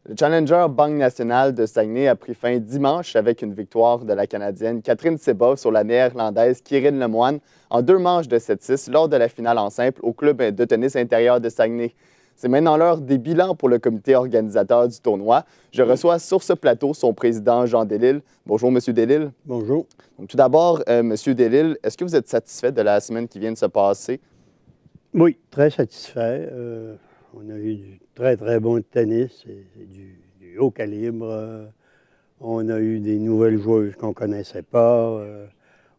Le Challenger Banque nationale de Saguenay a pris fin dimanche avec une victoire de la Canadienne Catherine Sebov sur la Néerlandaise Kyrine Lemoine en 2 manches de 7-6 lors de la finale en simple au club de tennis intérieur de Saguenay. C'est maintenant l'heure des bilans pour le comité organisateur du tournoi. Je reçois sur ce plateau son président Jean Delisle. Bonjour, M. Delisle. Bonjour. Donc, tout d'abord, M. Delisle, est-ce que vous êtes satisfait de la semaine qui vient de se passer? Oui, très satisfait. On a eu du très, très bon tennis, c'est du haut calibre. On a eu des nouvelles joueuses qu'on ne connaissait pas.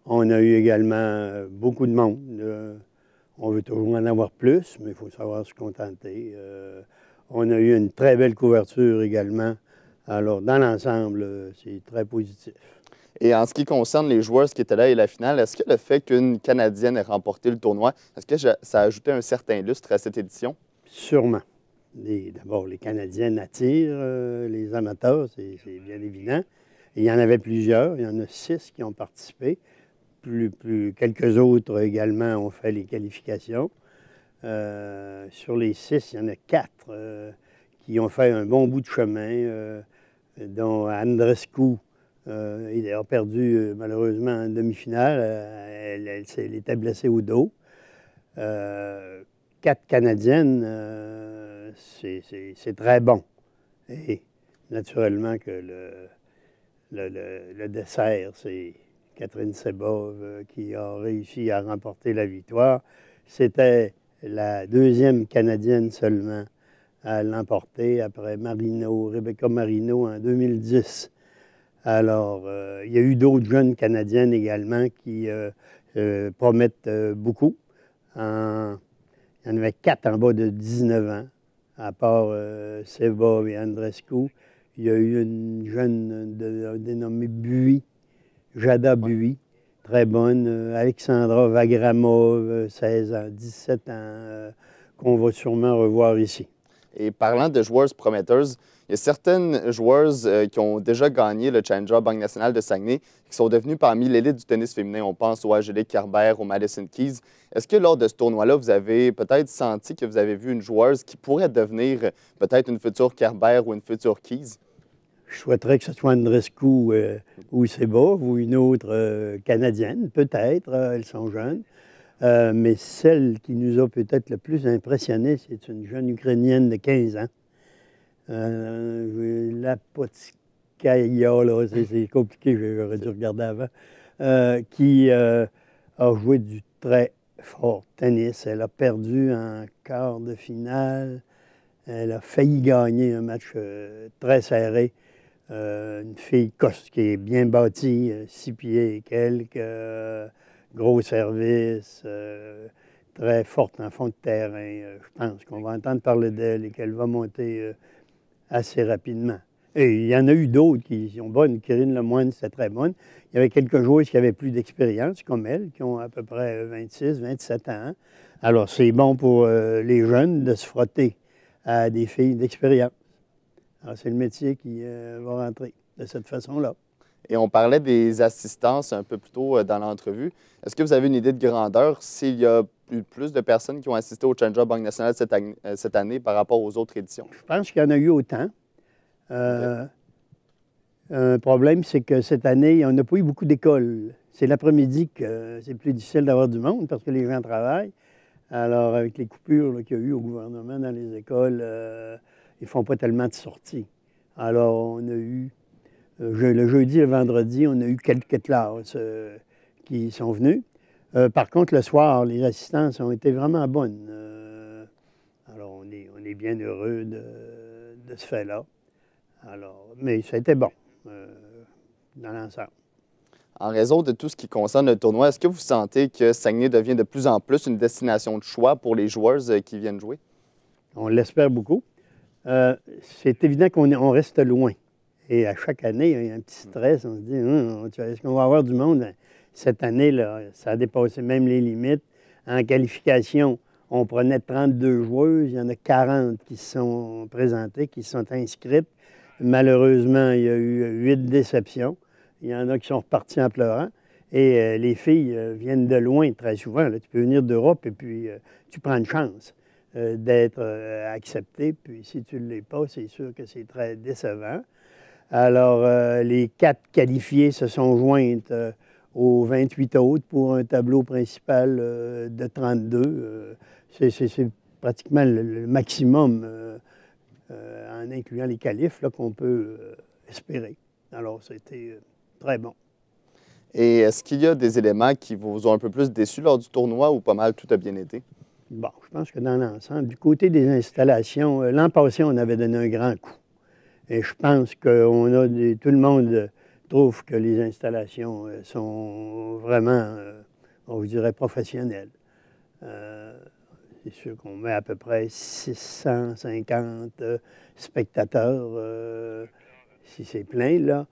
On a eu également beaucoup de monde. On veut toujours en avoir plus, mais il faut savoir se contenter. On a eu une très belle couverture également. Alors, dans l'ensemble, c'est très positif. Et en ce qui concerne les joueurs qui étaient là et la finale, est-ce que le fait qu'une Canadienne ait remporté le tournoi, est-ce que ça a ajouté un certain lustre à cette édition? Sûrement. D'abord, les Canadiennes attirent les amateurs, c'est bien évident. Et il y en avait plusieurs, il y en a 6 qui ont participé. Quelques autres également ont fait les qualifications. Sur les 6, il y en a 4 qui ont fait un bon bout de chemin, dont Andreescu. Il a perdu malheureusement en demi-finale. Elle était blessée au dos. 4 Canadiennes, c'est très bon. Et naturellement que le dessert, c'est Catherine Sebov qui a réussi à remporter la victoire. C'était la 2e Canadienne seulement à l'emporter après Rebecca Marino en 2010. Alors, il y a eu d'autres jeunes Canadiennes également qui promettent beaucoup. Il y en avait 4 en bas de 19 ans, à part Sebov et Andreescu. Il y a eu une jeune dénommée Buis, Jada Buis, très bonne. Alexandra Vagramov, 16 ans, 17 ans, qu'on va sûrement revoir ici. Et parlant de joueuses prometteuses, il y a certaines joueuses qui ont déjà gagné le Challenger Banque nationale de Saguenay qui sont devenues parmi l'élite du tennis féminin. On pense au Angélique Kerber, au Madison Keys. Est-ce que lors de ce tournoi-là, vous avez peut-être senti que vous avez vu une joueuse qui pourrait devenir peut-être une future Kerber ou une future Keys? Je souhaiterais que ce soit Andreescu ou Sebov ou une autre Canadienne, peut-être. Elles sont jeunes. Mais celle qui nous a peut-être le plus impressionné, c'est une jeune Ukrainienne de 15 ans. La Potskaya, là, c'est compliqué, j'aurais dû regarder avant, qui a joué du très fort tennis. Elle a perdu en quart de finale. Elle a failli gagner un match très serré. Une fille qui est bien bâtie, 6 pieds et quelques, gros service, très forte en fond de terrain. Je pense qu'on va entendre parler d'elle et qu'elle va monter assez rapidement. Et il y en a eu d'autres qui sont bonnes. Kyrine Lemoine, c'était très bonne. Il y avait quelques joueuses qui avaient plus d'expérience, comme elle, qui ont à peu près 26, 27 ans. Alors, c'est bon pour les jeunes de se frotter à des filles d'expérience. Alors, c'est le métier qui va rentrer de cette façon-là. Et on parlait des assistances un peu plus tôt dans l'entrevue. Est-ce que vous avez une idée de grandeur s'il y a eu plus de personnes qui ont assisté au Challenger Banque nationale cette année par rapport aux autres éditions? Je pense qu'il y en a eu autant. Un problème, c'est que cette année, on n'a pas eu beaucoup d'écoles. C'est l'après-midi que c'est plus difficile d'avoir du monde parce que les gens travaillent. Alors, avec les coupures qu'il y a eu au gouvernement dans les écoles, ils ne font pas tellement de sorties. Alors, on a eu, le jeudi et le vendredi, on a eu quelques classes qui sont venues. Par contre, le soir, les assistances ont été vraiment bonnes. Alors, on est bien heureux de ce fait-là. Alors, mais ça a été bon dans l'ensemble. En raison de tout ce qui concerne le tournoi, est-ce que vous sentez que Saguenay devient de plus en plus une destination de choix pour les joueuses qui viennent jouer? On l'espère beaucoup. C'est évident qu'on reste loin. Et à chaque année, il y a un petit stress. On se dit, est-ce qu'on va avoir du monde? Cette année, là, ça a dépassé même les limites. En qualification, on prenait 32 joueuses. Il y en a 40 qui se sont présentées, qui se sont inscrites. Malheureusement, il y a eu 8 déceptions. Il y en a qui sont repartis en pleurant. Et les filles viennent de loin très souvent. Là. Tu peux venir d'Europe et puis tu prends une chance. d'être accepté. Puis si tu ne l'es pas, c'est sûr que c'est très décevant. Alors, les 4 qualifiés se sont jointes aux 28 autres pour un tableau principal de 32. C'est pratiquement le maximum, en incluant les qualifs, qu'on peut espérer. Alors, c'était très bon. Et est-ce qu'il y a des éléments qui vous ont un peu plus déçus lors du tournoi ou pas mal tout a bien été? Bon, je pense que dans l'ensemble, du côté des installations, l'an passé, on avait donné un grand coup. Et je pense que tout le monde trouve que les installations sont vraiment, on vous dirait, professionnelles. C'est sûr qu'on met à peu près 650 spectateurs, si c'est plein, là.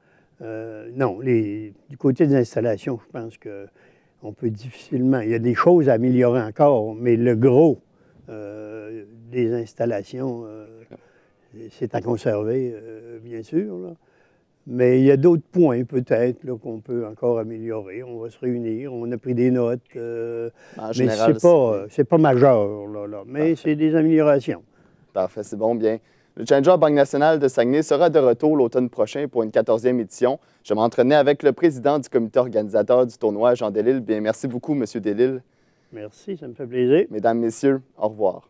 Non, du côté des installations, je pense qu'on peut difficilement... Il y a des choses à améliorer encore, mais le gros des installations, c'est à conserver, bien sûr, là. Mais il y a d'autres points, peut-être, qu'on peut encore améliorer. On va se réunir, on a pris des notes. En mais général, c'est pas majeur, là. Mais c'est des améliorations. Parfait, c'est bon, bien. Le Challenger Banque nationale de Saguenay sera de retour l'automne prochain pour une 14e édition. Je m'entretenais avec le président du comité organisateur du tournoi, Jean Delisle. Bien, merci beaucoup, M. Delisle. Merci, ça me fait plaisir. Mesdames, Messieurs, au revoir.